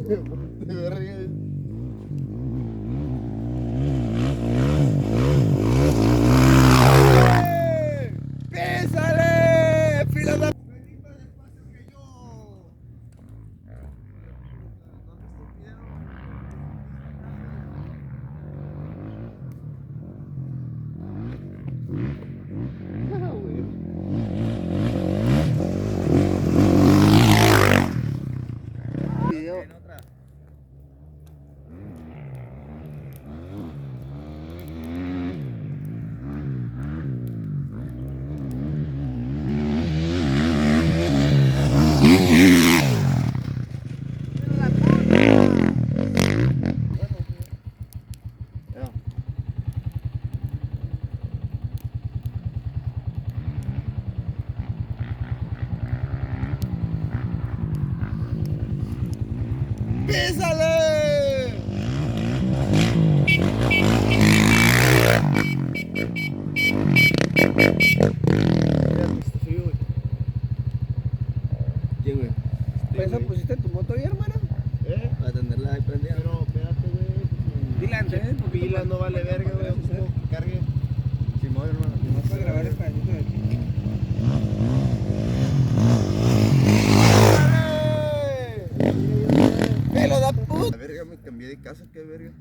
De verga. ¡Pésale! ¡Fila de... ¡Pésale! ¿Quién, güey? ¿Eso pusiste tu moto ahí, hermano? Para tenerla ahí prendida. Pero espérate, güey. Dile antes, ¿eh? Pila no vale verga, güey. Ocupo que cargue. Simón, hermano. Vamos a grabar el pedacito de aquí. ¡Pelo da puta! La verga, me cambié de casa, qué verga.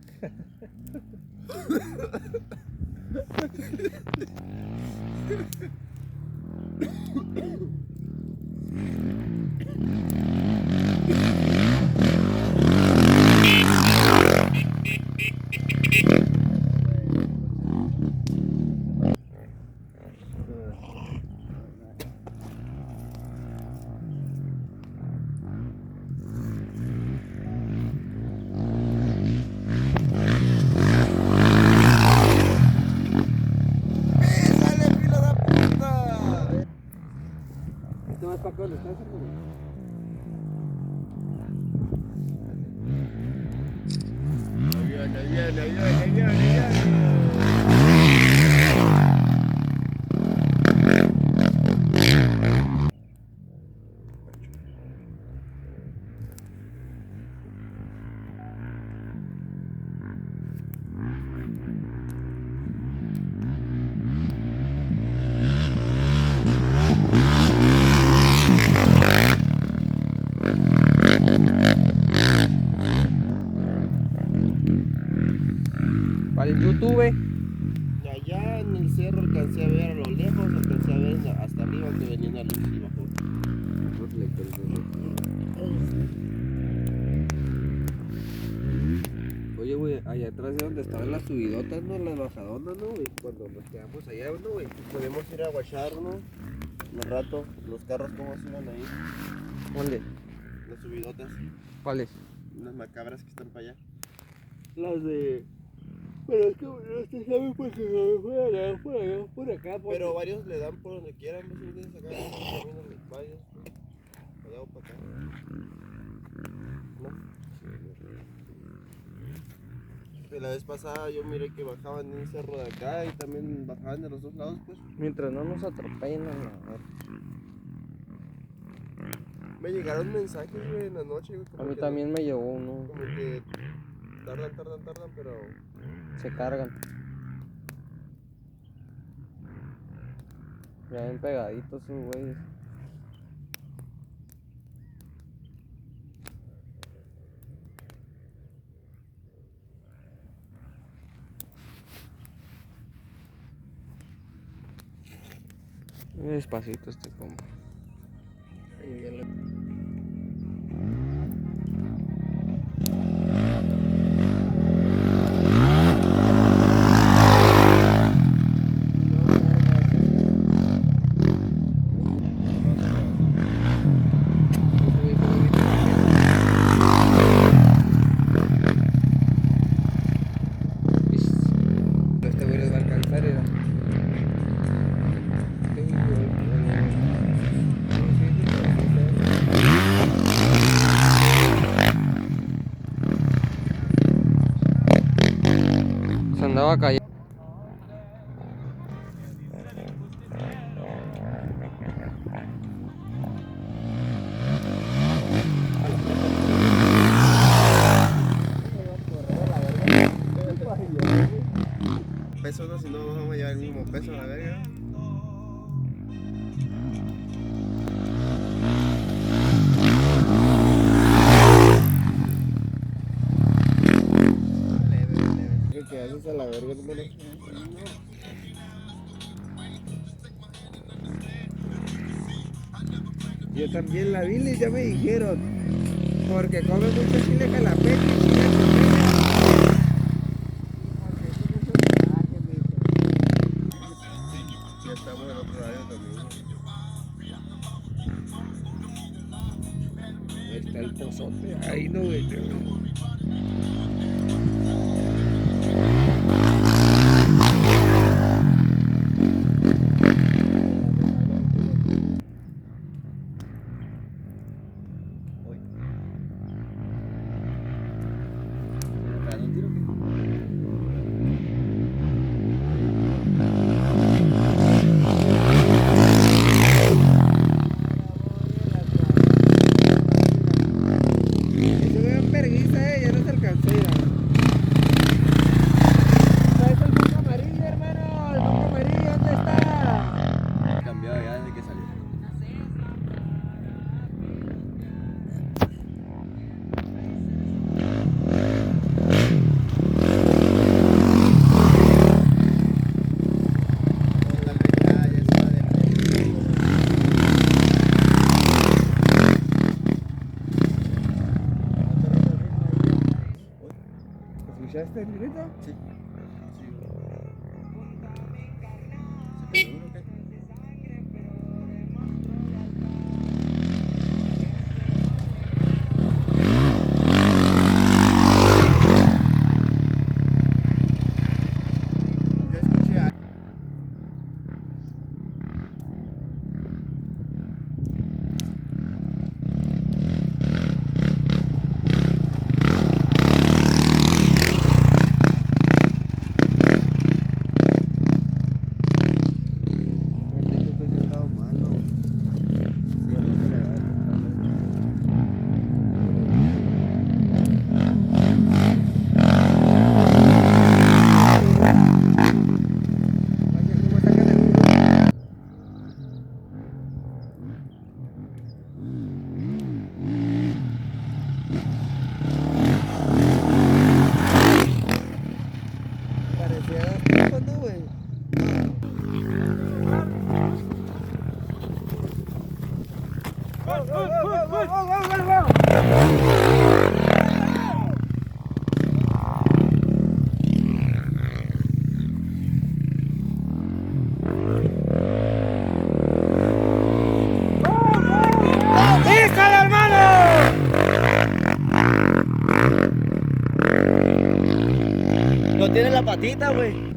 ¡Pésale, fila de puta! ¿Esto más para acá donde estás, hermano? Ahí viene. Para el YouTube. Allá en el cerro alcancé a ver a lo lejos, alcancé a ver hasta arriba que venía una luz y bajó. Oye, güey, allá atrás de donde estaban las subidotas, ¿no? Las bajadonas, ¿no, güey? Cuando nos quedamos allá, ¿no, güey? Podemos ir a guachar, ¿no? Un rato, los carros cómo suenan ahí, ¿Dónde? las subidotas, ¿Cuáles? unas macabras que están para allá. Las de... Pero es que no se sabe porque se me fue allá, por acá. Pero varios le dan por donde quieran, ¿no? Si vienes acá, caminan varios, ¿no? Allá o para acá. ¿No? Que la vez pasada yo miré que bajaban en un cerro de acá y también bajaban de los dos lados, pues. Mientras no nos atropellen, no. Me llegaron mensajes, güey, en la noche, güey. A mí también me llegó uno. Como que tardan, pero... Se cargan. Ya ven pegaditos sus güeyes. Despacito este compa. Este güey les va a alcanzar, era. Se andaba cayendo. peso, ¿no? Si no vamos a llevar el mismo peso a la verga. ¿Qué haces a la verga, hermano? Yo también la vi y ya me dijeron, porque come mucho chile jalapeño y chile habanero. Porque eso no es un viaje, mijo. Ya estamos en otro horario también. Ahí está el pozote, ahí no vete. Eso me da vergüenza, ya no se alcanzó ya. ¿Sabes el monte amarillo, hermano? El monte amarillo, ¿dónde está? Cambiado ya desde que salió. ¿Escuchaste el grito? Sí. ¿Se pegó uno o qué? Yo escuché a... Parecía tipo, ¿no, güey? ¡Déjalo, hermano! No tiene la patita, güey.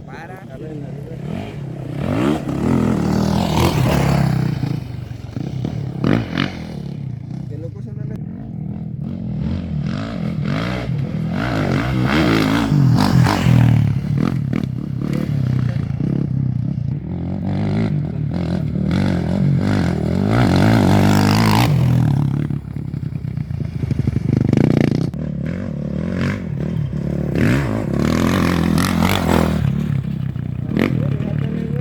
Para. Qué loco son las... Fíjate,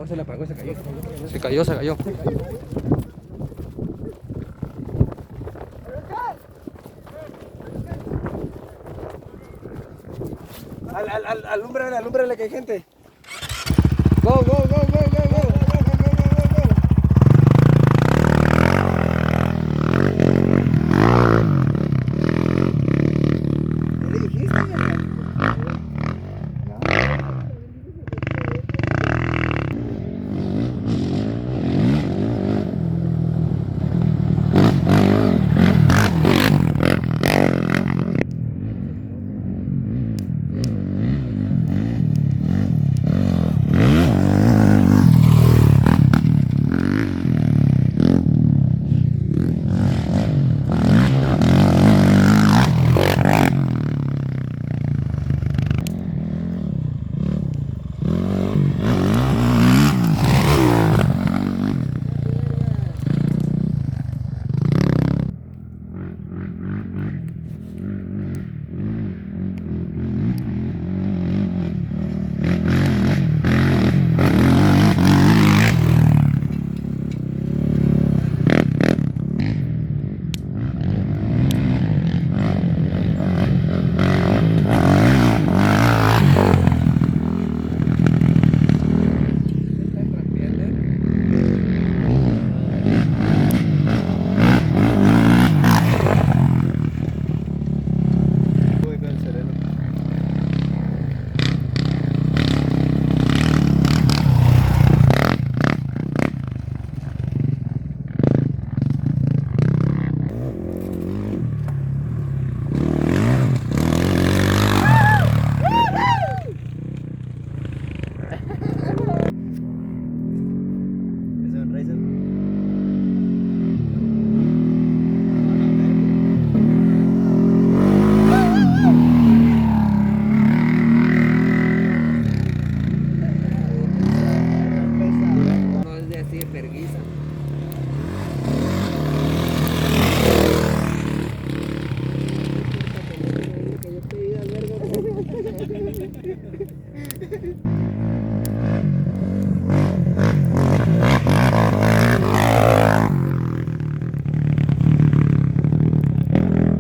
Oh, se le apagó, se cayó. Se cayó, se cayó. Alúmbrale que hay gente.